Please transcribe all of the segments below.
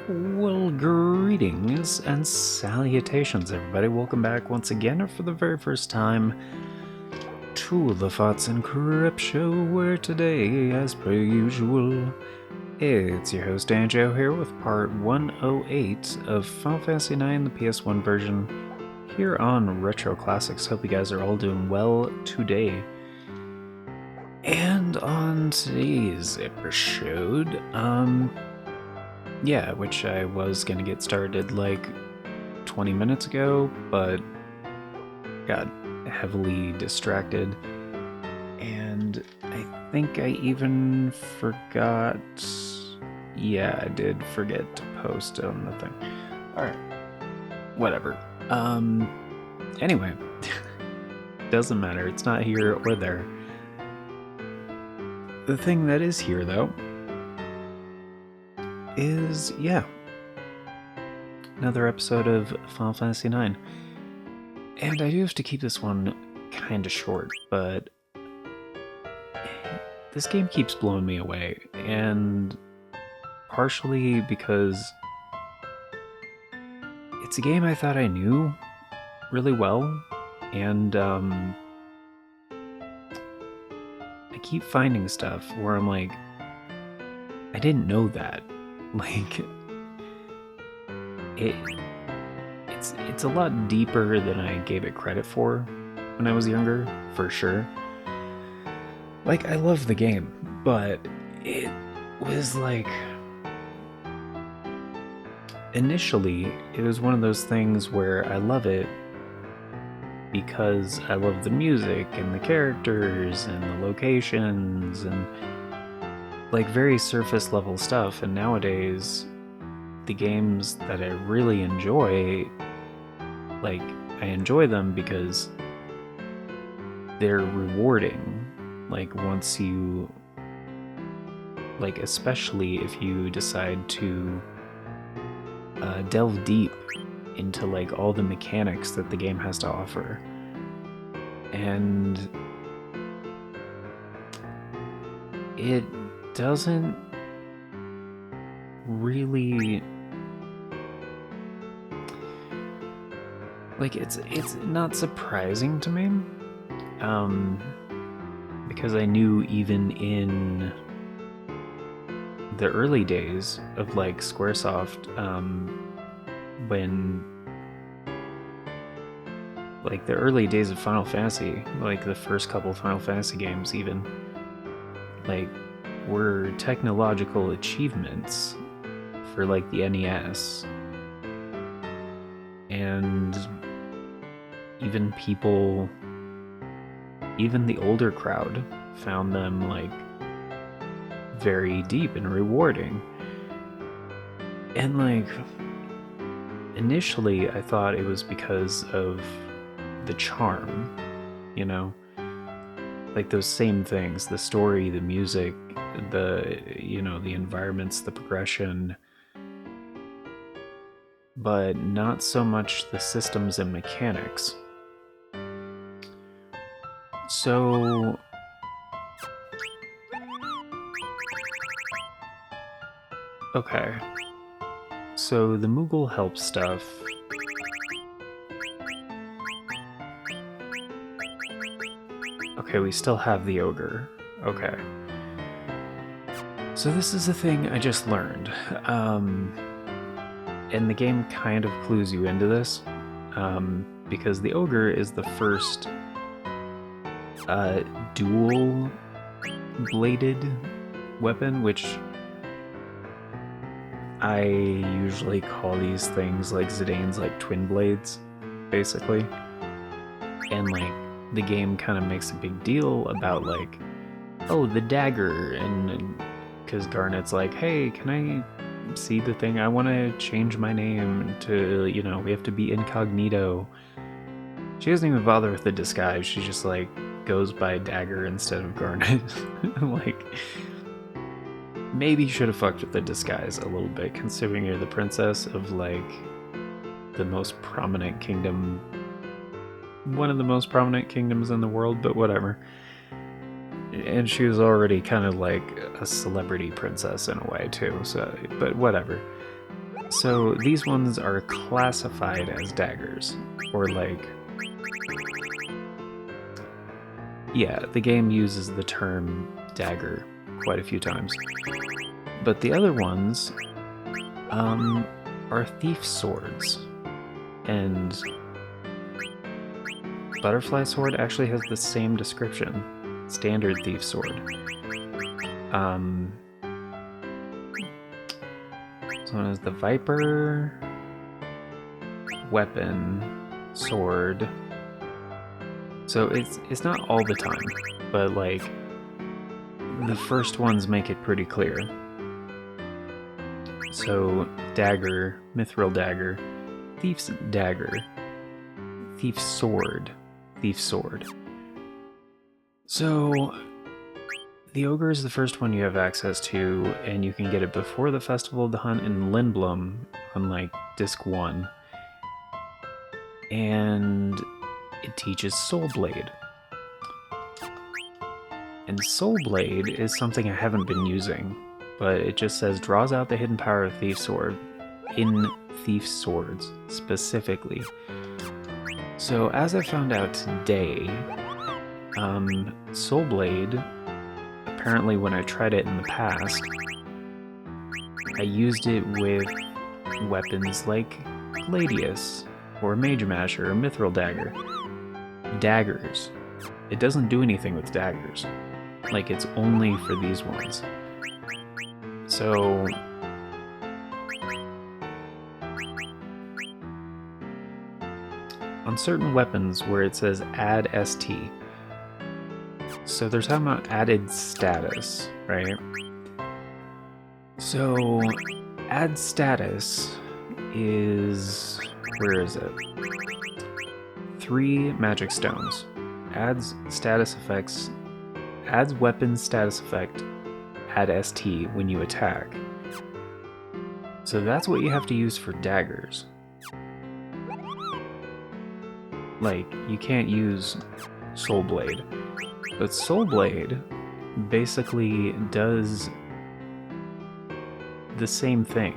Well, greetings and salutations, everybody. Welcome back once again, or for the very first time, to the Thoughts and Crip Show, where today, as per usual, it's your host Anjo here with part 108 of Final Fantasy IX, the PS1 version, here on Retro Classics. Hope you guys are all doing well today. And on today's episode, which I was gonna get started like 20 minutes ago, but got heavily distracted. And I think I even forgot. Yeah, I did forget to post on the thing. Alright. Whatever. Anyway. Doesn't matter. It's not here or there. The thing that is here, though, is, another episode of Final Fantasy IX. And I do have to keep this one kind of short, but this game keeps blowing me away, and partially because it's a game I thought I knew really well, and I keep finding stuff where I'm like, I didn't know that. Like, it's a lot deeper than I gave it credit for when I was younger, for sure. Like, I love the game, but it was like, initially, it was one of those things where I love it because I love the music and the characters and the locations and like very surface level stuff. And nowadays, the games that I really enjoy, like, I enjoy them because they're rewarding. Like, once you, like, especially if you decide to delve deep into like all the mechanics that the game has to offer. And it doesn't really, like, it's not surprising to me, because I knew even in the early days of like Squaresoft, when like the early days of Final Fantasy, like the first couple Final Fantasy games even, like, were technological achievements for like the NES. And even people, even the older crowd, found them like very deep and rewarding. And like, initially I thought it was because of the charm, you know, like those same things, the story, the music, the, you know, the environments, the progression, but not so much the systems and mechanics. So okay, so the Moogle help stuff, okay, we still have the ogre. Okay. So this is a thing I just learned. And the game kind of clues you into this. Because the ogre is the first dual-bladed weapon, which I usually call these things like Zidane's like twin blades, basically. And like, the game kind of makes a big deal about like, oh, the dagger, and because Garnet's like, hey, can I see the thing? I want to change my name to, you know, we have to be incognito. She doesn't even bother with the disguise. She just like goes by Dagger instead of Garnet. Like, maybe you should have fucked with the disguise a little bit, considering you're the princess of like the most prominent kingdom, one of the most prominent kingdoms in the world, but whatever. And she was already kind of like a celebrity princess in a way too, so, but whatever. So these ones are classified as daggers, or like... Yeah, the game uses the term dagger quite a few times. But the other ones are thief swords. And butterfly sword actually has the same description. Standard thief sword. This one is the viper, weapon, sword. So it's not all the time, but like the first ones make it pretty clear. So dagger, mithril dagger, thief's dagger, thief's sword, thief's sword. So the ogre is the first one you have access to, and you can get it before the Festival of the Hunt in Lindblum on like disc 1. And it teaches Soul Blade. And Soul Blade is something I haven't been using, but it just says draws out the hidden power of Thief's Sword in Thief's Swords specifically. So as I found out today, Soul Blade, apparently when I tried it in the past, I used it with weapons like Gladius, or Mage Masher, or Mithril Dagger. Daggers. It doesn't do anything with daggers. Like, it's only for these ones. So... on certain weapons where it says add ST, so they're talking about added status, right? So, add status is... where is it? 3 magic stones. Adds status effects, adds weapon status effect, add ST when you attack. So that's what you have to use for daggers. Like, you can't use Soul Blade. But Soul Blade basically does the same thing,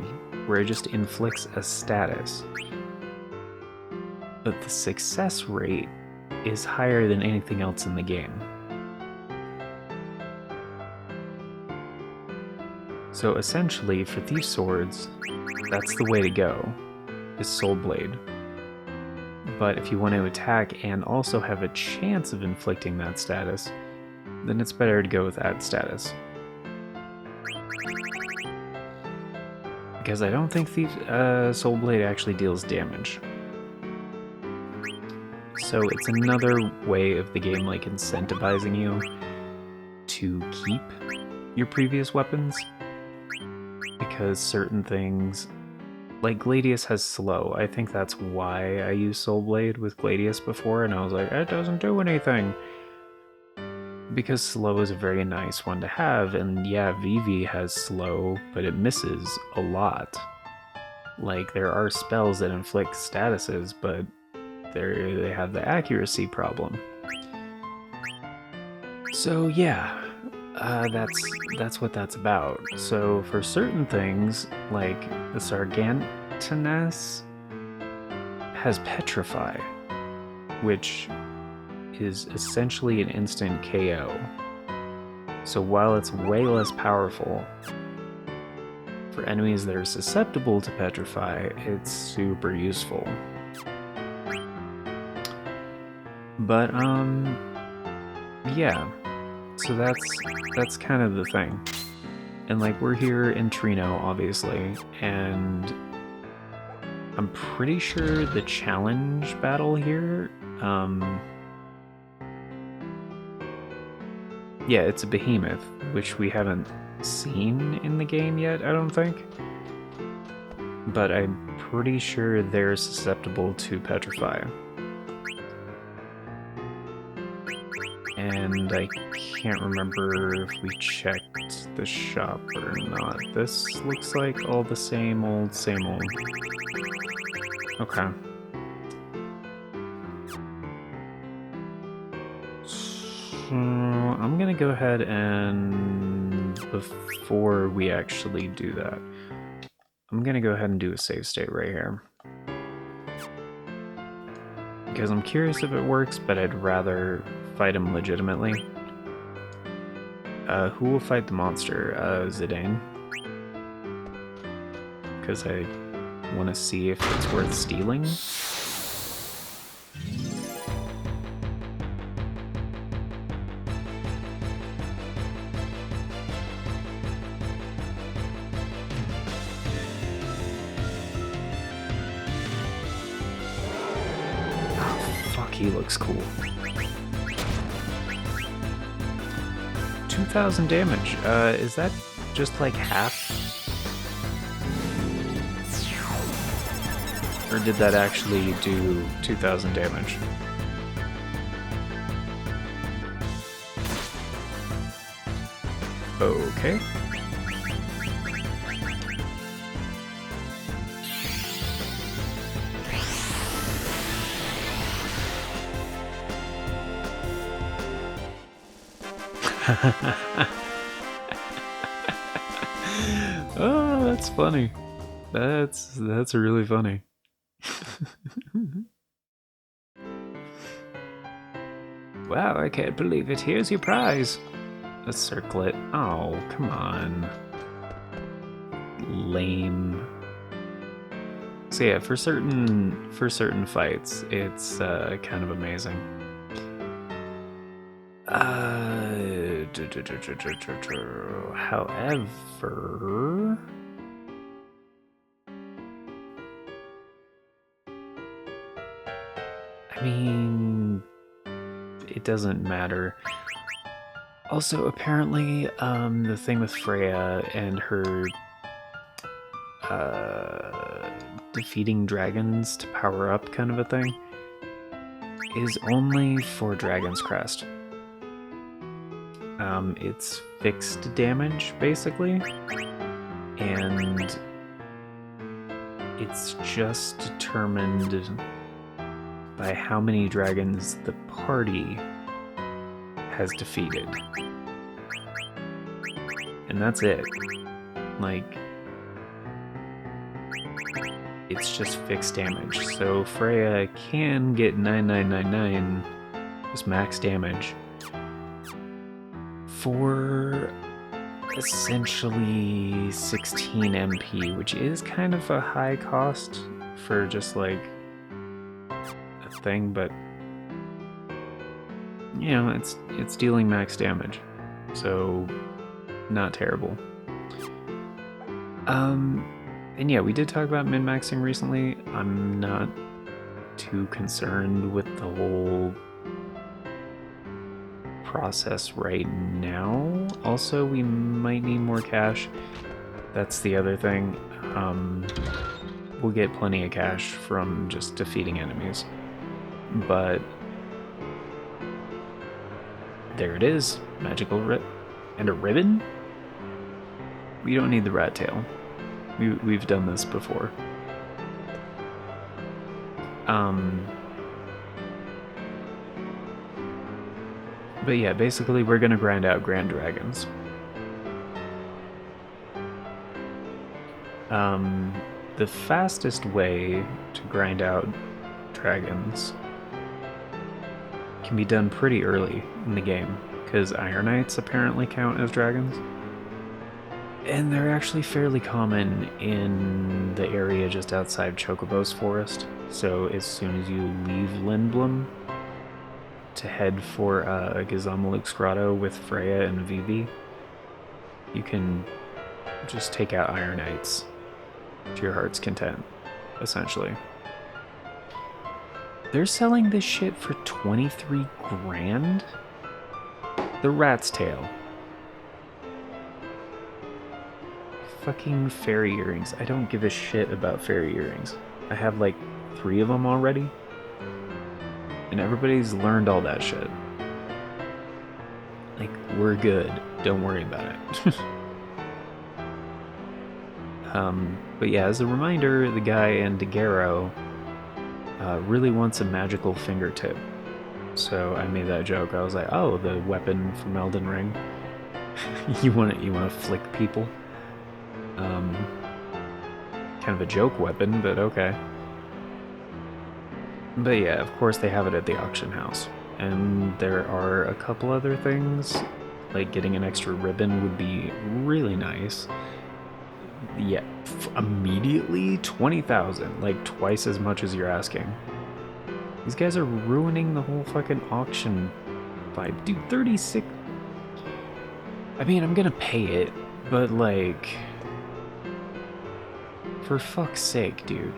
where it just inflicts a status. But the success rate is higher than anything else in the game. So essentially, for Thief Swords, that's the way to go, is Soul Blade. But if you want to attack and also have a chance of inflicting that status, then it's better to go with Add Status. Because I don't think Soul Blade actually deals damage. So it's another way of the game like incentivizing you to keep your previous weapons. Because certain things, like Gladius has slow. I think that's why I used Soul Blade with Gladius before, and I was like, it doesn't do anything. Because slow is a very nice one to have, and yeah, Vivi has slow, but it misses a lot. Like, there are spells that inflict statuses, but they have the accuracy problem. So yeah, that's what that's about. So for certain things, like the Sargantinus has Petrify, which is essentially an instant KO. So while it's way less powerful, for enemies that are susceptible to Petrify, it's super useful. But, yeah. So that's kind of the thing. And, like, we're here in Trino, obviously, and I'm pretty sure the challenge battle here, yeah, it's a behemoth, which we haven't seen in the game yet, I don't think. But I'm pretty sure they're susceptible to Petrify. And I can't remember if we checked the shop or not. This looks like all the same old, same old. Okay. So I'm gonna go ahead and, before we actually do that, I'm gonna go ahead and do a save state right here. Because I'm curious if it works, but I'd rather fight him legitimately. Who will fight the monster? Zidane. Because I want to see if it's worth stealing. He looks cool. 2,000 damage. Is that just like half? Or did that actually do 2,000 damage? Okay. Oh, that's funny. That's really funny. Wow, I can't believe it. Here's your prize. A circlet. Oh, come on. Lame. So yeah, for certain fights, it's kind of amazing. However, I mean, it doesn't matter. Also, apparently, the thing with Freya and her defeating dragons to power up kind of a thing is only for Dragon's Crest. It's fixed damage, basically, and it's just determined by how many dragons the party has defeated. And that's it. Like, it's just fixed damage. So Freya can get 9999, just max damage, for essentially 16 MP, which is kind of a high cost for just like a thing, but you know, it's dealing max damage, so not terrible. And yeah, we did talk about min-maxing recently. I'm not too concerned with the whole process right now. Also, we might need more cash. That's the other thing. We'll get plenty of cash from just defeating enemies. But there it is. Magical rip and a ribbon? We don't need the rat tail. We've done this before. But yeah, basically we're gonna grind out Grand Dragons. The fastest way to grind out dragons can be done pretty early in the game, because Ironites apparently count as dragons. And they're actually fairly common in the area just outside Chocobo's forest. So as soon as you leave Lindblom to head for Gizamaluk's Grotto with Freya and Vivi, you can just take out Ironites to your heart's content, essentially. They're selling this shit for 23 grand? The rat's tail. Fucking fairy earrings. I don't give a shit about fairy earrings. I have like 3 of them already. And everybody's learned all that shit. Like, we're good. Don't worry about it. But yeah, as a reminder, the guy in Daguerreo really wants a magical fingertip. So I made that joke. I was like, oh, the weapon from Elden Ring. you want to flick people? Kind of a joke weapon, but okay. But yeah, of course they have it at the auction house. And there are a couple other things, like getting an extra ribbon would be really nice. Yeah, immediately 20,000, like twice as much as you're asking. These guys are ruining the whole fucking auction vibe. Dude, 36. I mean, I'm gonna pay it, but like, for fuck's sake, dude.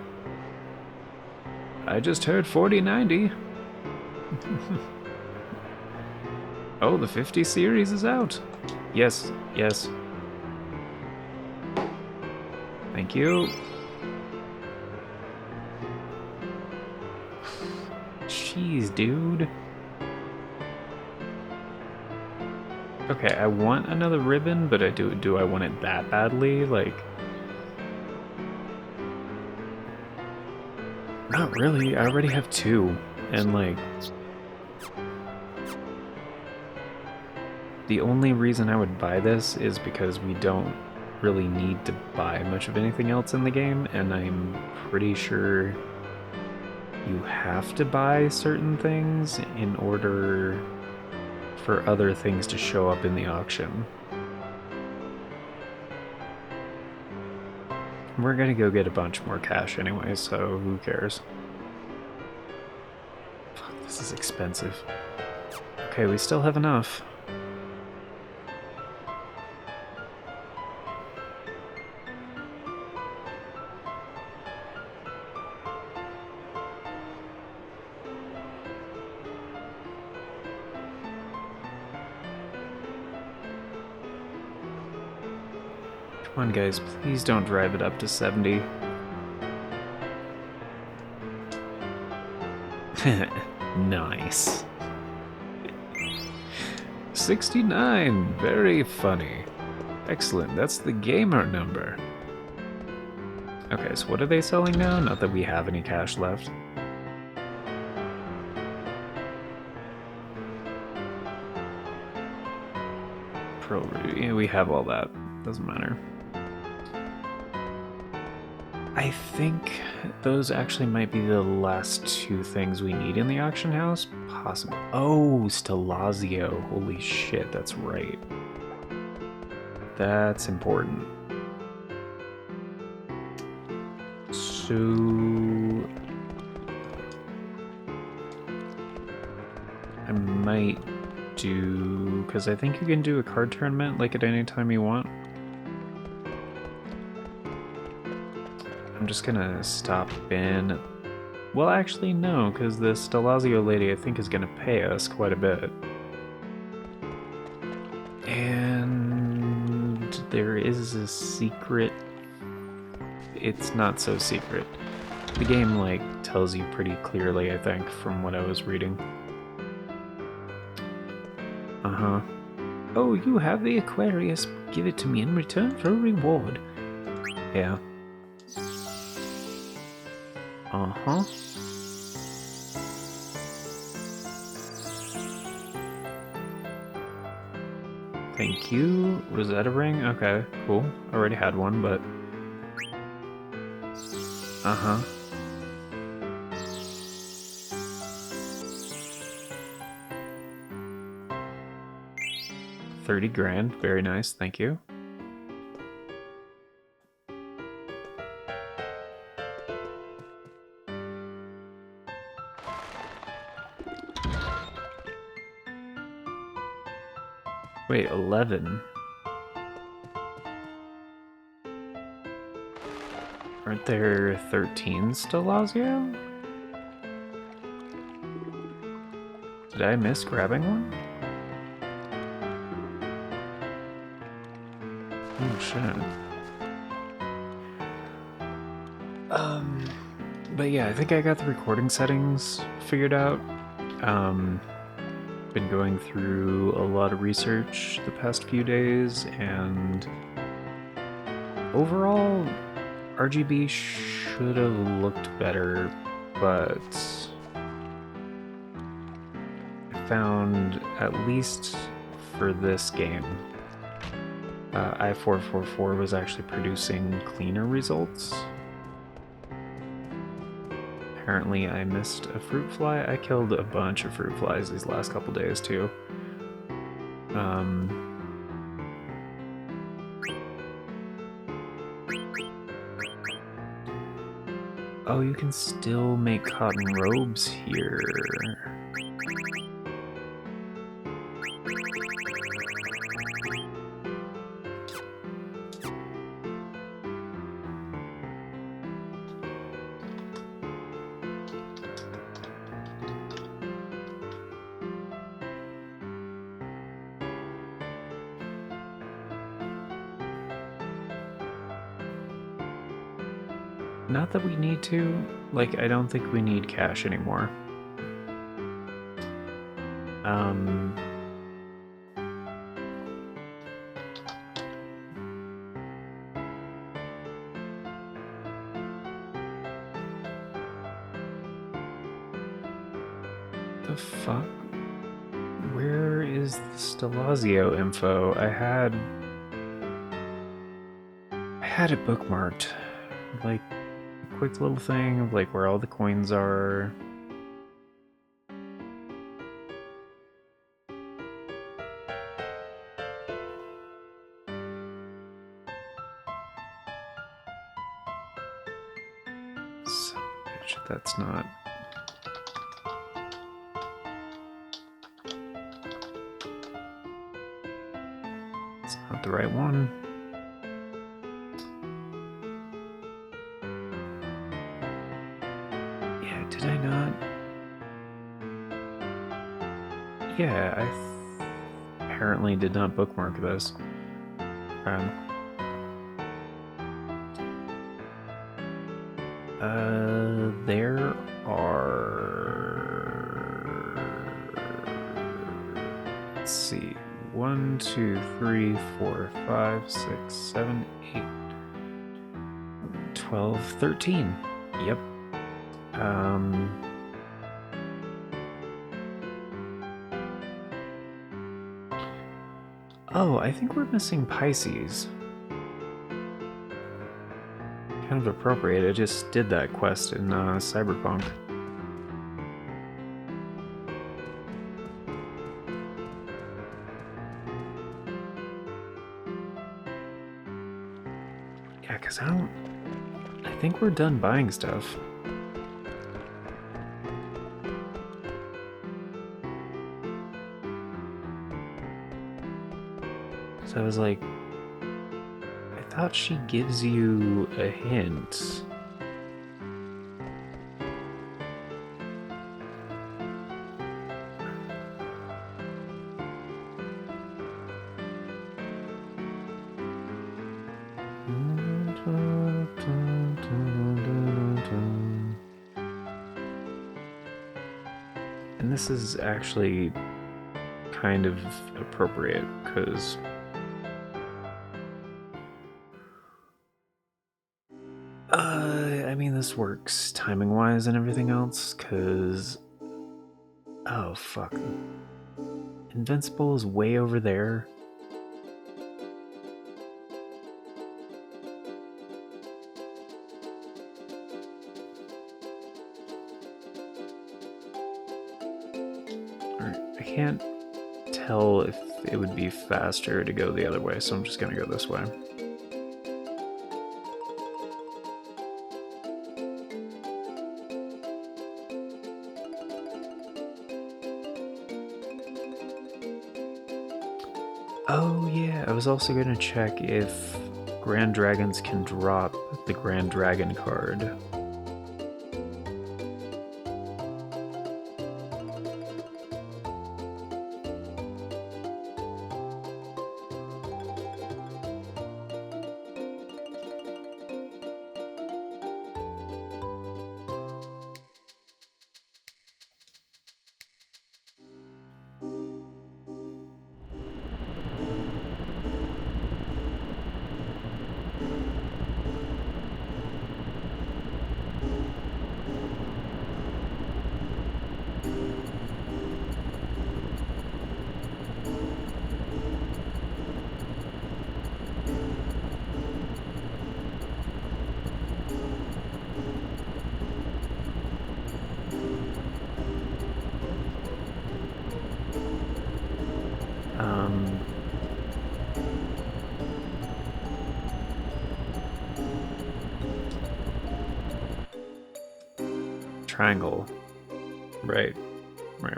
I just heard 4090. Oh, the 50 series is out. Yes, yes. Thank you. Jeez, dude. Okay, I want another ribbon, but do I want it that badly? Like, not really. I already have 2, and like, the only reason I would buy this is because we don't really need to buy much of anything else in the game, and I'm pretty sure you have to buy certain things in order for other things to show up in the auction. We're gonna go get a bunch more cash anyway, so who cares? Fuck, this is expensive. Okay, we still have enough. Come on, guys, please don't drive it up to 70. Nice. 69, very funny. Excellent, that's the gamer number. Okay, so what are they selling now? Not that we have any cash left. Yeah, we have all that. Doesn't matter. I think those actually might be the last 2 things we need in the auction house. Possibly. Oh, Stelazio. Holy shit, that's right. That's important. So I might do, because I think you can do a card tournament like at any time you want. I'm just gonna stop in. Well, actually, no, because the Stelazio lady I think is gonna pay us quite a bit. And there is a secret. It's not so secret. The game, like, tells you pretty clearly, I think, from what I was reading. Uh-huh. Oh, you have the Aquarius. Give it to me in return for a reward. Yeah. Uh-huh. Thank you. Was that a ring? Okay, cool. Already had one, but... Uh-huh. $30 grand. Very nice. Thank you. Wait, 11? Aren't there 13 Stelazio? Did I miss grabbing one? Oh shit. But yeah, I think I got the recording settings figured out. Been going through a lot of research the past few days, and overall, RGB should have looked better, but I found, at least for this game, i444 was actually producing cleaner results, apparently I missed a fruit fly. I killed a bunch of fruit flies these last couple days too. Oh, you can still make cotton robes here. Not that we need to. Like, I don't think we need cash anymore. The fuck? Where is the Stelazio info? I had it bookmarked. Like, a quick little thing of like where all the coins are. Son of a bitch, that's not. It's not the right one. Yeah, did I not? Yeah, I apparently did not bookmark this. There are... Let's see. 1, 2, 3, 4, 5, 6, 7, 8, 12, 13. Yep. Oh, I think we're missing Pisces. Kind of appropriate. I just did that quest in Cyberpunk. Yeah, because I think we're done buying stuff. So I was like, I thought she gives you a hint. And this is actually kind of appropriate because I mean, this works timing-wise and everything else, because... Oh, fuck. Invincible is way over there. Alright, I can't tell if it would be faster to go the other way, so I'm just gonna go this way. Oh yeah, I was also going to check if Grand Dragons can drop the Grand Dragon card. triangle. Right. I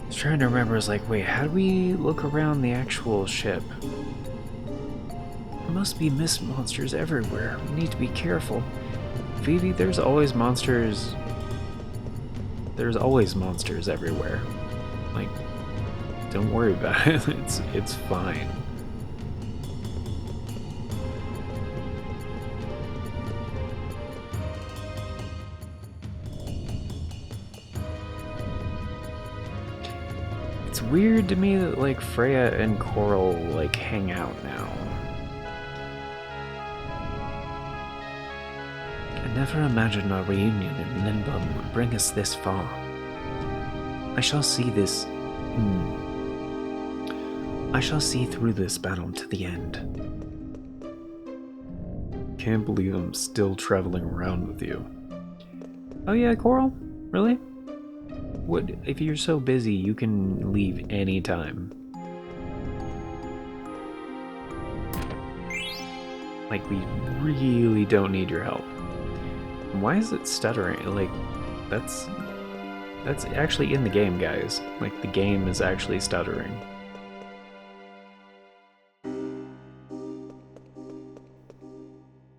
was trying to remember, I was like, wait, how do we look around the actual ship? There must be mist monsters everywhere. We need to be careful. Phoebe, there's always monsters. There's always monsters everywhere. Like, don't worry about it. It's fine. It's weird to me that like Freya and Coral like hang out now. I never imagined our reunion in Lindblom would bring us this far. I shall see through this battle to the end. Can't believe I'm still traveling around with you. Oh yeah, Coral? Really? What, if you're so busy, you can leave anytime. Like, we really don't need your help. Why is it stuttering? Like, that's actually in the game, guys. Like, the game is actually stuttering.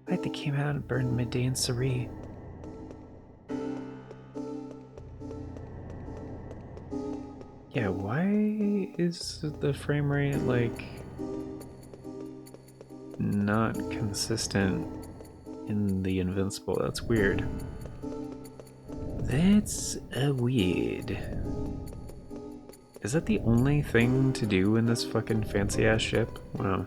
Light that came out and burned midday in Suri. Yeah, why is the frame rate, like, not consistent in the Invincible? That's weird. That's weird. Is that the only thing to do in this fucking fancy-ass ship? Wow.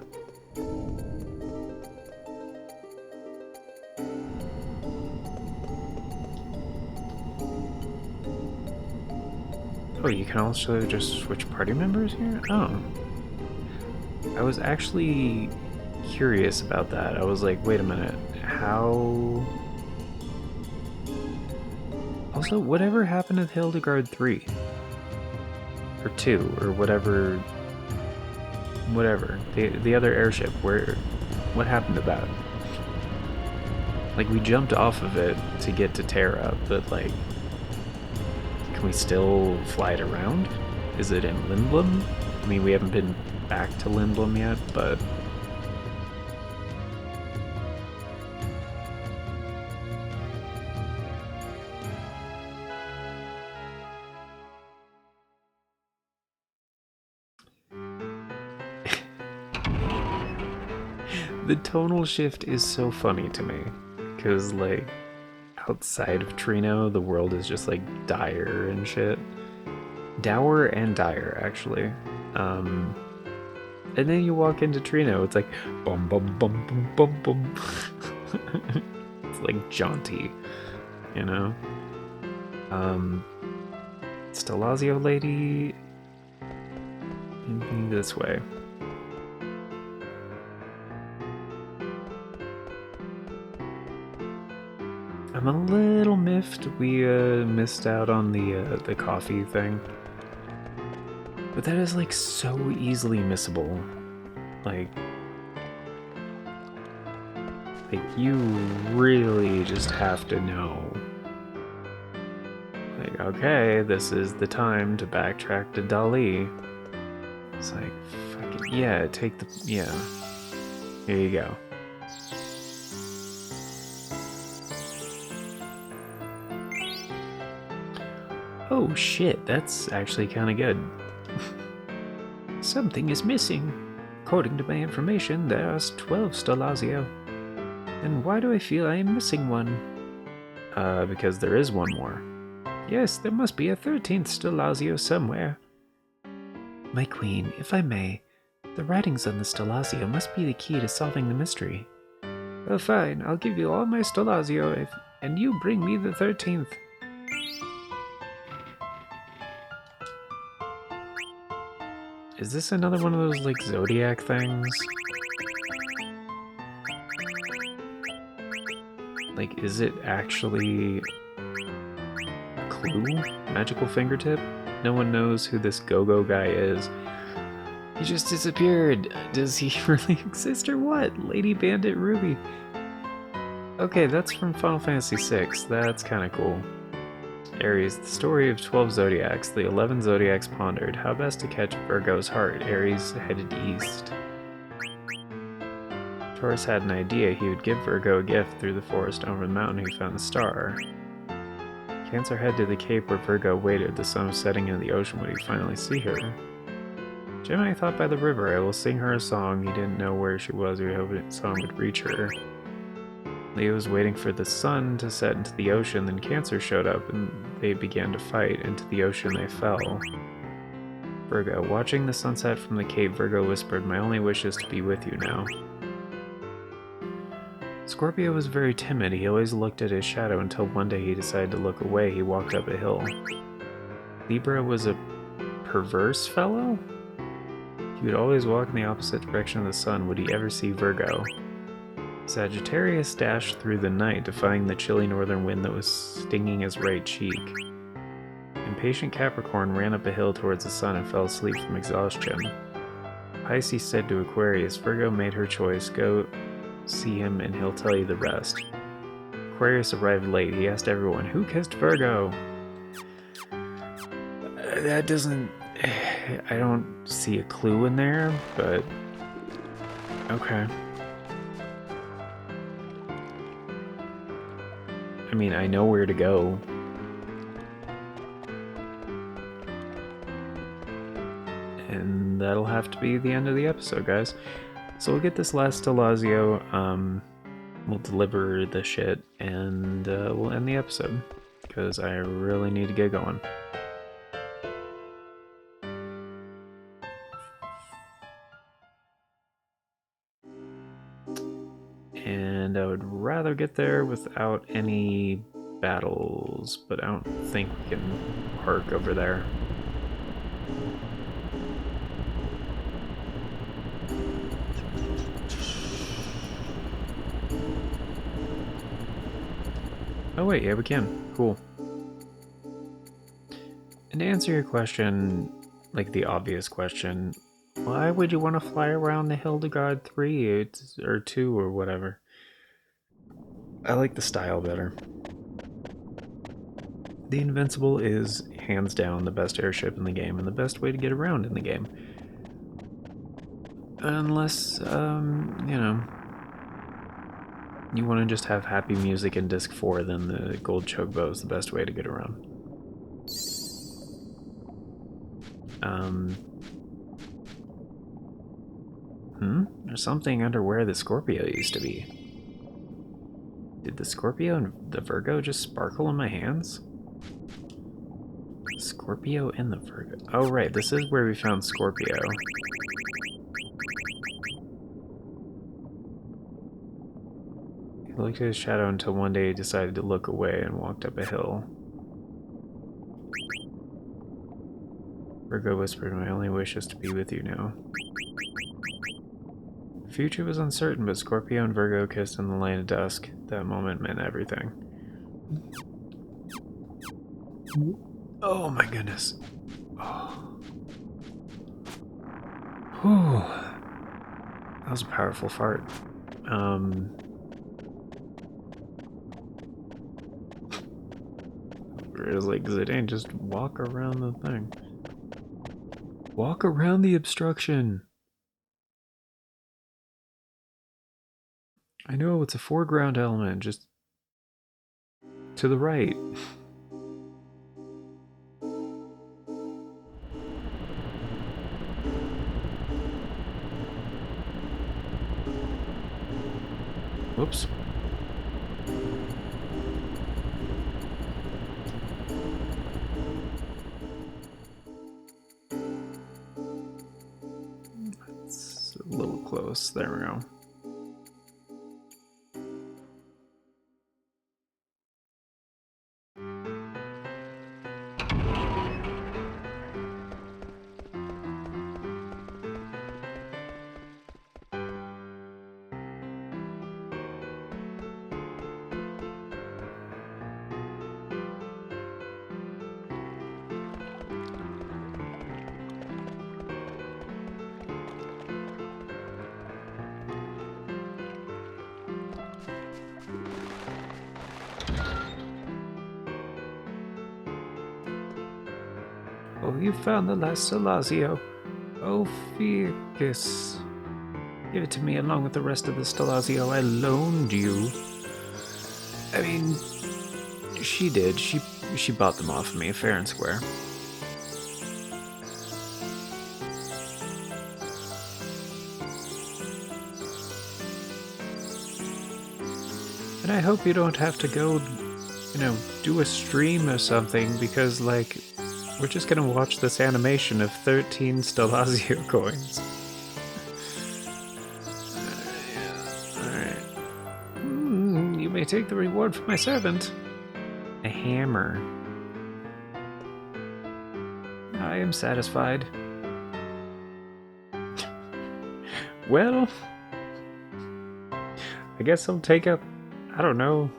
Oh, you can also just switch party members here? Oh. I was actually curious about that. I was like, wait a minute, how... Also, whatever happened to Hildegard 3? Or 2, or whatever... Whatever. The other airship, what happened to that? Like, we jumped off of it to get to Terra, but like... Can we still fly it around? Is it in Lindblom? I mean, we haven't been back to Lindblom yet, but... The tonal shift is so funny to me, because, like, outside of Trino, the world is just, like, dire and shit. Dour and dire, actually. And then you walk into Trino, it's like, bum bum bum bum bum bum. It's like jaunty, you know? Stelazio lady, maybe this way. I'm a little miffed we missed out on the coffee thing. But that is like so easily missable. Like you really just have to know. Like, okay, this is the time to backtrack to Dali. It's like, fuck it, yeah, take the, yeah. Here you go. Oh shit, that's actually kind of good. Something is missing. According to my information, there are 12 Stelazio. And why do I feel I am missing one? Because there is one more. Yes, there must be a 13th Stelazio somewhere. My queen, if I may, the writings on the Stelazio must be the key to solving the mystery. Oh fine, I'll give you all my Stelazio and you bring me the 13th. Is this another one of those, like, Zodiac things? Like, is it actually a clue? Magical fingertip? No one knows who this go-go guy is. He just disappeared. Does he really exist or what? Lady Bandit Ruby. Okay, that's from Final Fantasy VI. That's kind of cool. Aries, the story of 12 zodiacs, the 11 zodiacs pondered. How best to catch Virgo's heart? Aries headed east. Taurus had an idea. He would give Virgo a gift. Through the forest over the mountain, he found the star. Cancer headed to the cape where Virgo waited. The sun was setting in the ocean. Would he finally see her? Gemini thought by the river. I will sing her a song. He didn't know where she was. He hoped the song would reach her. Leo was waiting for the sun to set into the ocean. Then Cancer showed up and they began to fight. Into the ocean they fell. Virgo. Watching the sunset from the cape, Virgo whispered, "My only wish is to be with you now." Scorpio was very timid. He always looked at his shadow until one day he decided to look away. He walked up a hill. Libra was a perverse fellow? He would always walk in the opposite direction of the sun. Would he ever see Virgo? Sagittarius dashed through the night, defying the chilly northern wind that was stinging his right cheek. Impatient Capricorn ran up a hill towards the sun and fell asleep from exhaustion. Pisces said to Aquarius, "Virgo made her choice. Go see him and he'll tell you the rest." Aquarius arrived late. He asked everyone, "Who kissed Virgo?" That doesn't... I don't see a clue in there, but... okay. I mean, I know where to go. And that'll have to be the end of the episode, guys. So we'll get this last Stelazio, we'll deliver the shit, and we'll end the episode, because I really need to get going. And I would rather get there without any battles, but I don't think we can park over there. Oh wait, yeah we can. Cool. And to answer your question, like the obvious question, why would you want to fly around the Hildegard 3 or 2 or whatever? I like the style better. The Invincible is hands down the best airship in the game and the best way to get around in the game. Unless, you know, you want to just have happy music in Disc 4, then the Gold Chocobo is the best way to get around. There's something under where the Scorpio used to be. Did the Scorpio and the Virgo just sparkle in my hands? Scorpio and the Virgo. Oh right, this is where we found Scorpio. He looked at his shadow until one day he decided to look away and walked up a hill. Virgo whispered, "My only wish is to be with you now." The future was uncertain, but Scorpio and Virgo kissed in the light of dusk. That moment meant everything. Oh my goodness. Oh. Whew. That was a powerful fart. It's like, Zidane, just walk around the thing. Walk around the obstruction. I know it's a foreground element, just to the right. Whoops. That's a little close. There we go. Oh, you found the last Stelazio. Oh, TFaCS. Give it to me along with the rest of the Stelazio I loaned you. I mean, she did. She bought them off of me, fair and square. And I hope you don't have to go, do a stream or something, because, like, we're just gonna watch this animation of 13 Stelazio coins. Alright. You may take the reward from my servant. A hammer. I am satisfied. Well, I guess I'll take up, I don't know,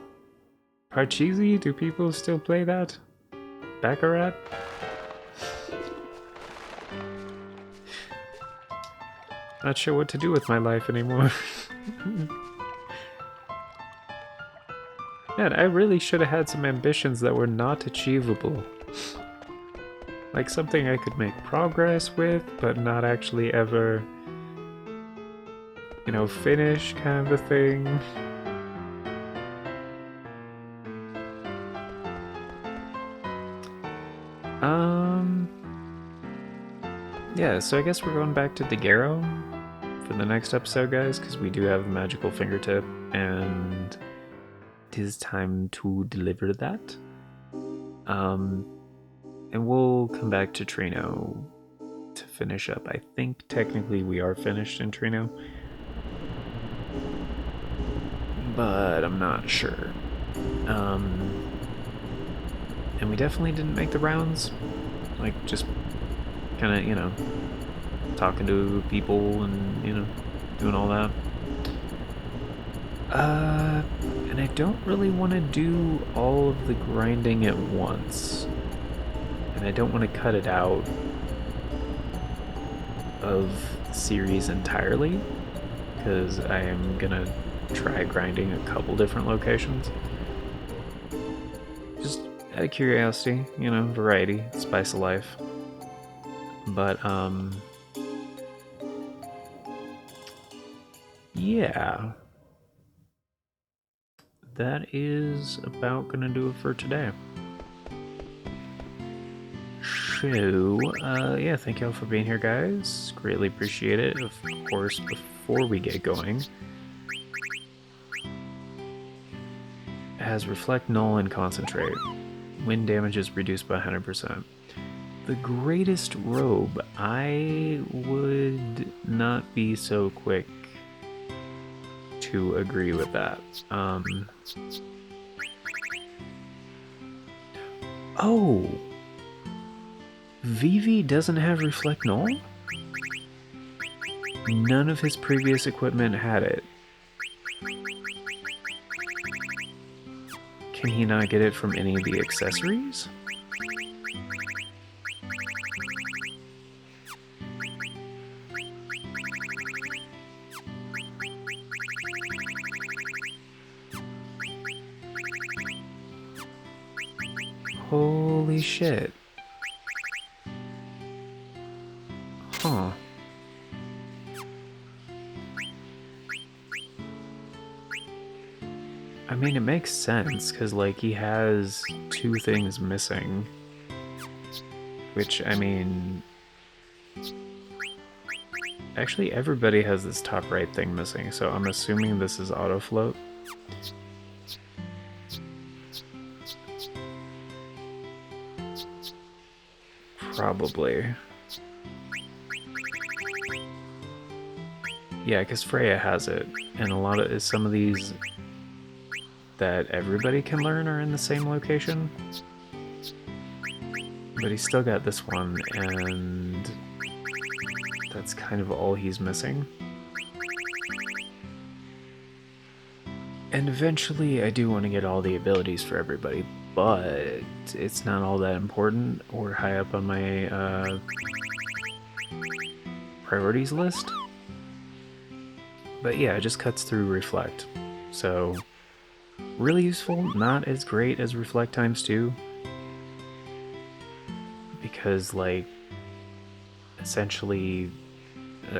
Parcheesi? Do people still play that? Baccarat? Not sure what to do with my life anymore. Man, I really should have had some ambitions that were not achievable. Like something I could make progress with, but not actually ever, finish, kind of a thing. Yeah, so I guess we're going back to Daguerreo for the next episode, guys, because we do have the magical fingertip, and it is time to deliver that. And we'll come back to Trino to finish up. I think technically we are finished in Trino, but I'm not sure. And we definitely didn't make the rounds, like just kind of, talking to people and, doing all that. And I don't really want to do all of the grinding at once. And I don't want to cut it out of the series entirely, because I am gonna try grinding a couple different locations. Just out of curiosity, variety, spice of life. But, yeah. That is about gonna do it for today. So, yeah, thank y'all for being here, guys. Greatly appreciate it. Of course, before we get going, it has Reflect, Null, and Concentrate. Wind damage is reduced by 100%. The greatest robe. I would not be so quick to agree with that. Oh! Vivi doesn't have Reflect Null? None of his previous equipment had it. Can he not get it from any of the accessories? Holy shit. Huh. I mean, it makes sense, because, like, he has two things missing. Which, I mean... Actually, everybody has this top right thing missing, so I'm assuming this is auto float. Probably. Yeah, because Freya has it, and some of these that everybody can learn are in the same location. But he's still got this one, and that's kind of all he's missing. And eventually I do want to get all the abilities for everybody, but it's not all that important or high up on my priorities list. But yeah, it just cuts through Reflect. So, really useful, not as great as Reflect times 2. because, like, essentially,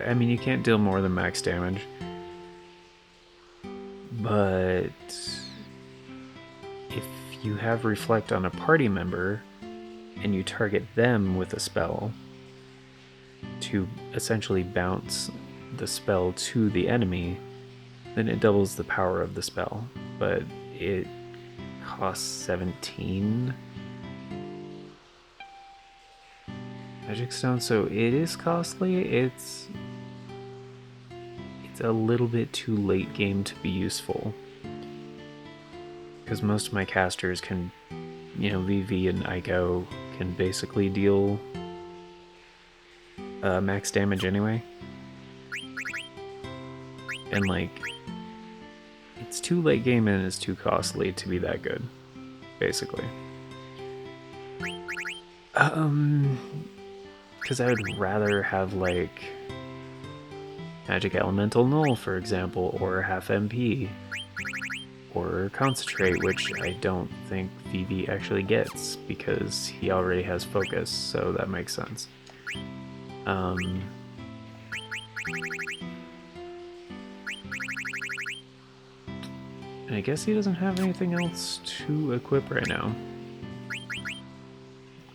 I mean, you can't deal more than max damage, but if you have Reflect on a party member and you target them with a spell to essentially bounce the spell to the enemy, then it doubles the power of the spell, but it costs 17 magic stone, so it is costly. It's a little bit too late game to be useful, because most of my casters can, you know, VV and Ico can basically deal max damage anyway, and like, it's too late game and it's too costly to be that good, basically. Because I would rather have, like, Magic Elemental Null, for example, or half MP, or Concentrate, which I don't think Vivi actually gets, because he already has Focus, so that makes sense. And I guess he doesn't have anything else to equip right now,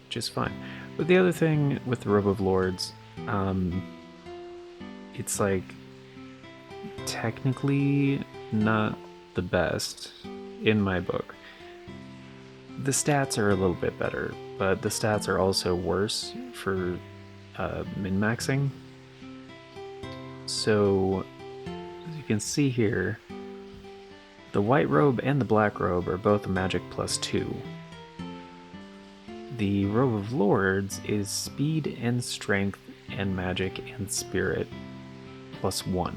which is fine. But the other thing with the Robe of Lords, it's like technically not the best in my book. The stats are a little bit better, but the stats are also worse for min-maxing. So, as you can see here, the white robe and the black robe are both a magic +2. The Robe of Lords is speed and strength and magic and spirit +1.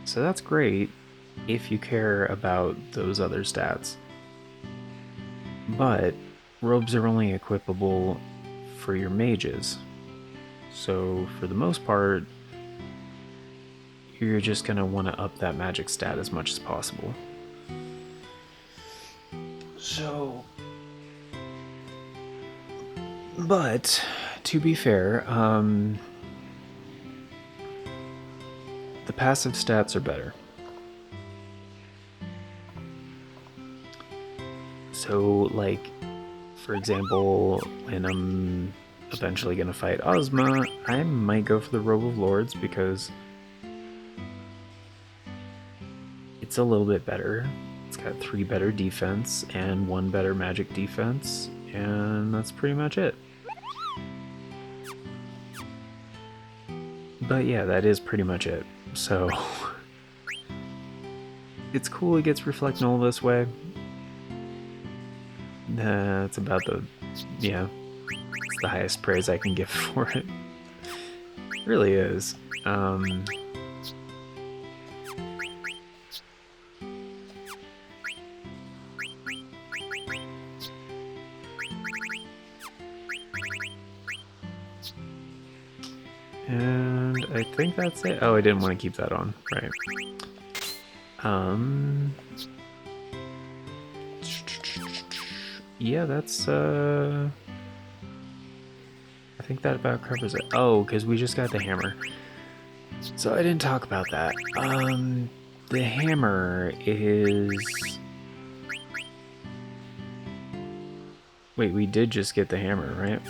So that's great if you care about those other stats. But robes are only equipable for your mages. So for the most part, you're just going to want to up that magic stat as much as possible. So, but to be fair, the passive stats are better. So, like, for example, when I'm eventually going to fight Ozma, I might go for the Robe of Lords because it's a little bit better. It's got 3 better defense and 1 better magic defense, and that's pretty much it. But yeah, that is pretty much it. So it's cool it gets Reflect Null this way. That's about it's the highest praise I can give for it. It really is. And I think that's it. Oh, I didn't want to keep that on, right. Yeah, that's, I think that about covers it. Oh, because we just got the hammer. So I didn't talk about that. The hammer is... Wait, we did just get the hammer, right?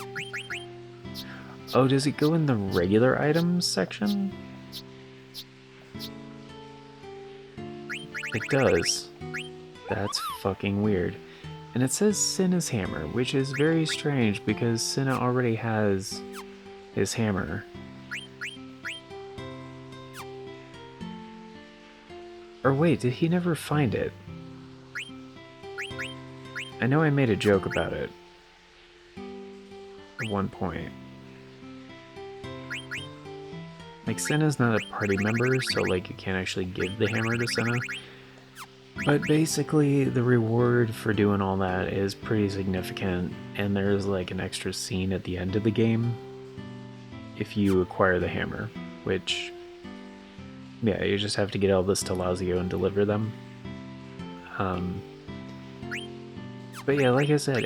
Oh, does it go in the regular items section? It does. That's fucking weird. And it says Cinna's hammer, which is very strange because Cinna already has his hammer. Or wait, did he never find it? I know I made a joke about it at one point. Like, Cinna's not a party member, so like you can't actually give the hammer to Cinna. But basically, the reward for doing all that is pretty significant, and there's like an extra scene at the end of the game if you acquire the hammer, which, yeah, you just have to get Elvis to Lazio and deliver them. But yeah, like I said,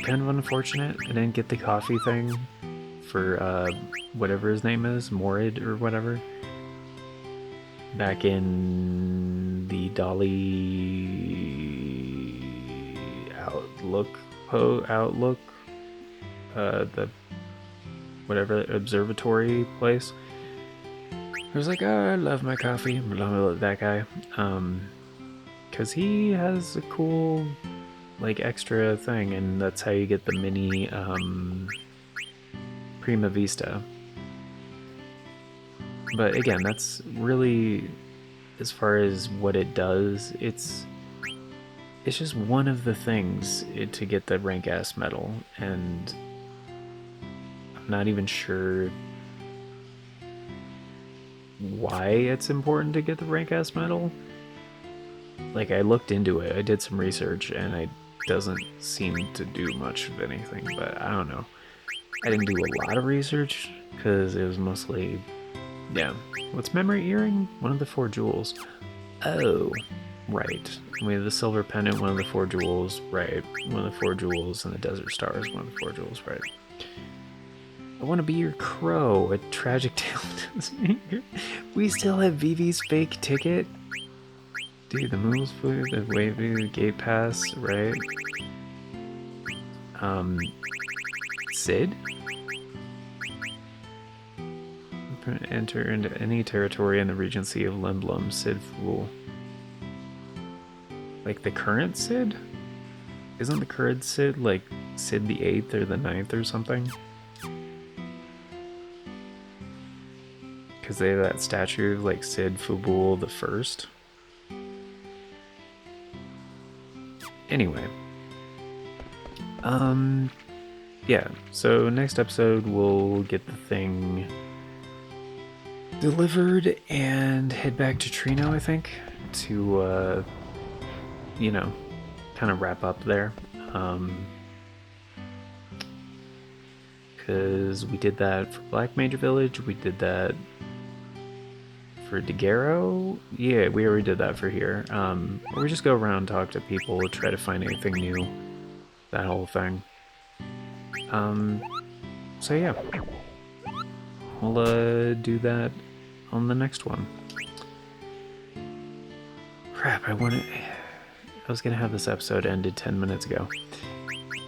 kind of unfortunate. I didn't get the coffee thing for whatever his name is, Morid or whatever. Back in the Dolly Outlook, the whatever observatory place. I was like, oh, I love my coffee. That guy, because he has a cool, like, extra thing, and that's how you get the mini Prima Vista. But again, that's really, as far as what it does, it's just one of the things to get the rank S medal, and I'm not even sure why it's important to get the rank S medal. Like, I looked into it, I did some research, and it doesn't seem to do much of anything, but I don't know. I didn't do a lot of research, because it was mostly, yeah. What's memory earring? One of the 4 jewels. Oh, right. We have the silver pendant, one of the 4 jewels, right. One of the 4 jewels, and the desert star is one of the 4 jewels, right. I want to be your crow. A tragic tale doesn't make. We still have Vivi's fake ticket. Dude, the moves food, the wavy, the gate pass, right? Sid? Enter into any territory in the Regency of Lemblum, Sid Fool. Like the current Sid? Isn't the current Sid like Sid the 8th or the 9th or something? Because they have that statue of like Sid Fubul the First. Anyway. Yeah, so next episode we'll get the thing delivered and head back to Trino, I think, to, you know, kind of wrap up there. Because we did that for Black Major Village, we did that for Daguerreo. Yeah, we already did that for here. We just go around, talk to people, try to find anything new, that whole thing. So yeah, we'll do that on the next one. Crap, I was gonna have this episode ended 10 minutes ago.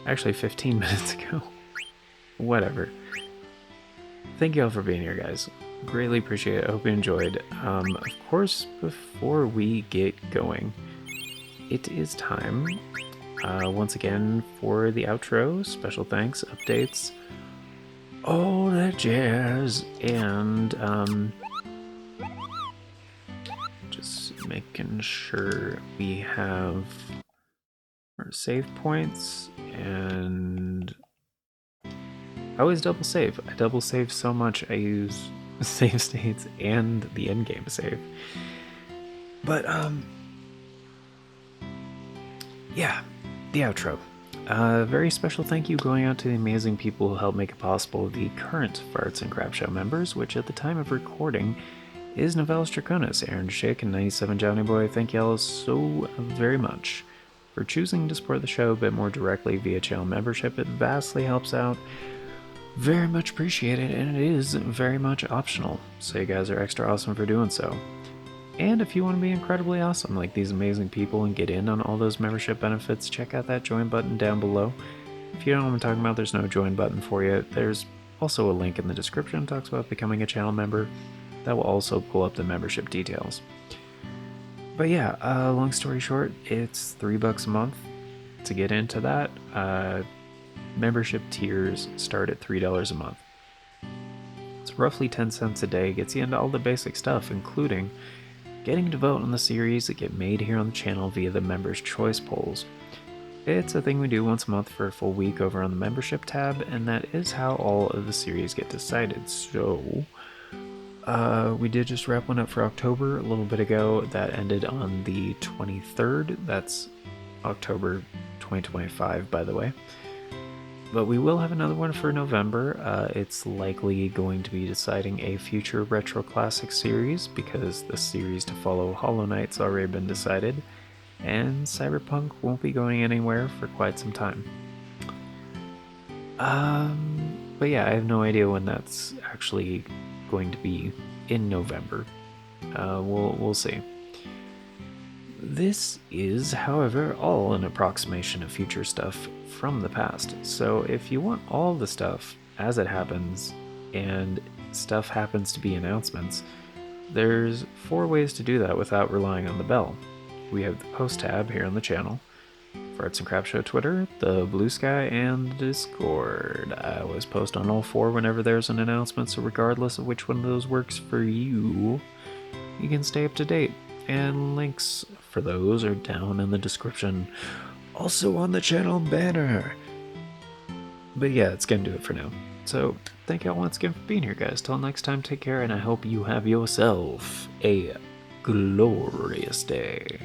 Actually, 15 minutes ago. Whatever. Thank you all for being here, guys. Greatly appreciate it. I hope you enjoyed. Of course, before we get going, it is time, once again, for the outro. Special thanks, updates, all that jazz, and just making sure we have our save points, and I always double save. I double save so much I use save states and the endgame save. But yeah, the outro. Very special thank you going out to the amazing people who helped make it possible, the current Farts and Crap Show members, which at the time of recording is Novelis Draconis, Aaron Schick, and 97 Johnny Boy. Thank y'all so very much for choosing to support the show a bit more directly via channel membership. It vastly helps out. Very much appreciated, and it is very much optional, so you guys are extra awesome for doing so. And if you want to be incredibly awesome like these amazing people and get in on all those membership benefits, check out that join button down below. If you don't know what I'm talking about, there's no join button for you. There's also a link in the description that talks about becoming a channel member. That will also pull up the membership details. But yeah, long story short, it's $3 a month to get into that. Membership tiers start at $3 a month. It's roughly 10 cents a day, gets you into all the basic stuff, including getting to vote on the series that get made here on the channel via the Members' Choice polls. It's a thing we do once a month for a full week over on the membership tab, and that is how all of the series get decided. So, we did just wrap one up for October a little bit ago. That ended on the 23rd. That's October 2025, by the way. But we will have another one for November. It's likely going to be deciding a future Retro Classic series, because the series to follow Hollow Knight's already been decided, and Cyberpunk won't be going anywhere for quite some time. But yeah, I have no idea when that's actually going to be in November. We'll see. This is, however, all an approximation of future stuff from the past. So if you want all the stuff as it happens, and stuff happens to be announcements, there's 4 ways to do that without relying on the bell. We have the post tab here on the channel, for Arts and Crafts Show Twitter, the Bluesky, and the Discord. I always post on all 4 whenever there's an announcement, so regardless of which one of those works for you, you can stay up to date. And links for those are down in the description, also on the channel banner. But yeah, it's gonna do it for now. So thank y'all once again for being here, guys. Till next time, take care, and I hope you have yourself a glorious day.